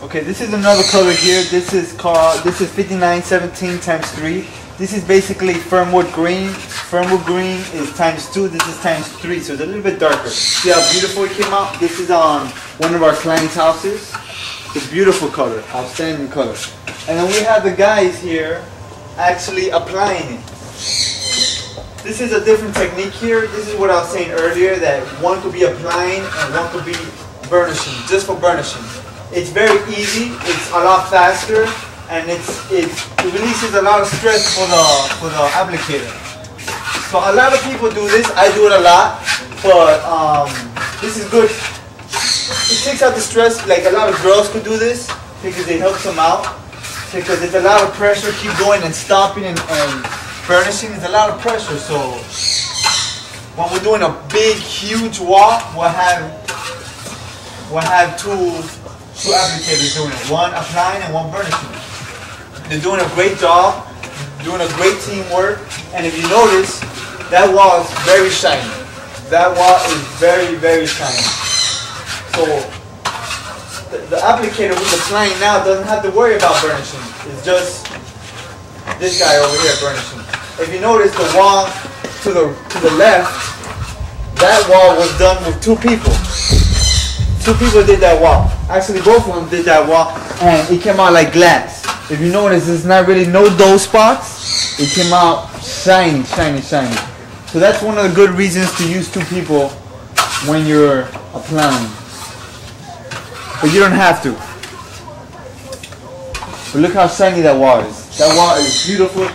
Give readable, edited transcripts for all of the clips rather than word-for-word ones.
Okay, this is another color here. This is 5917 times 3. This is basically firmwood green. Firmwood green is times 2. This is times 3, so it's a little bit darker. See how beautiful it came out? This is on one of our clients' houses. It's a beautiful color, outstanding color. And then we have the guys here actually applying it. This is a different technique here. This is what I was saying earlier, that one could be applying and one could be burnishing, just for burnishing. It's very easy, it's a lot faster, and it releases a lot of stress for the applicator. So a lot of people do this. I do it a lot, but this is good. It takes out the stress. Like a lot of girls could do this because it helps them out. Because it's a lot of pressure. Keep going and stopping and burnishing is a lot of pressure. So when we're doing a big, huge wall, we'll have two applicators doing it. One applying and one burnishing. They're doing a great job, doing a great teamwork. And if you notice, that wall is very shiny. That wall is very, very shiny. So the applicator who's applying now doesn't have to worry about burnishing. It's just this guy over here burnishing. If you notice, the wall to the left, that wall was done with 2 people. 2 people did that wall. Actually, both of them did that wall, and it came out like glass. If you notice, there's not really no dull spots. It came out shiny, shiny, shiny. So that's one of the good reasons to use 2 people when you're applying. But you don't have to. But look how shiny that wall is. That wall is beautiful,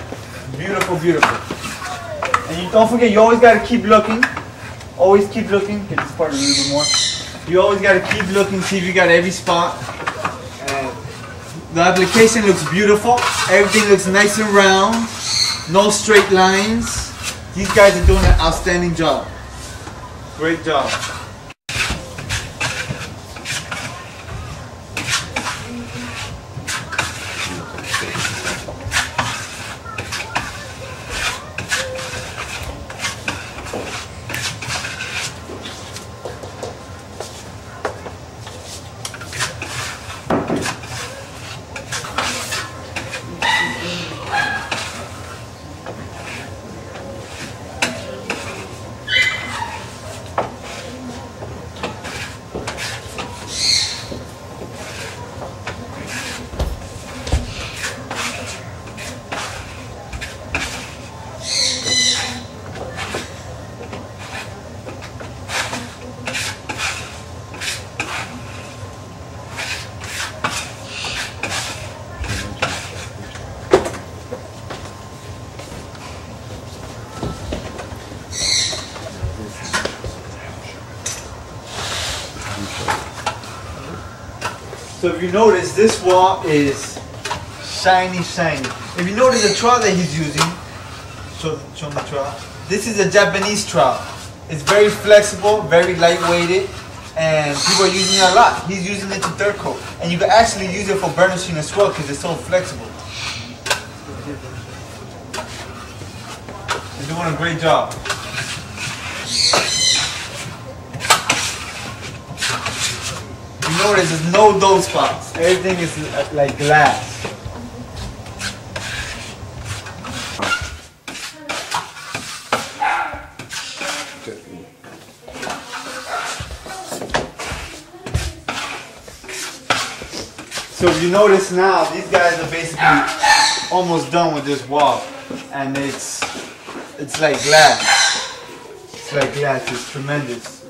beautiful, beautiful. And you don't forget, you always got to keep looking. Always keep looking. Get this part a little bit more. You always got to keep looking, see if you got every spot. And the application looks beautiful. Everything looks nice and round. No straight lines. These guys are doing an outstanding job. Great job. So if you notice, this wall is shiny, shiny. If you notice the trowel that he's using, show me the trowel. This is a Japanese trowel. It's very flexible, very lightweighted, and people are using it a lot. He's using it to third coat. And you can actually use it for burnishing as well because it's so flexible. He's doing a great job. You notice there's no dull spots. Everything is like glass. So if you notice now, these guys are basically almost done with this wall, and it's like glass. It's like glass. It's tremendous.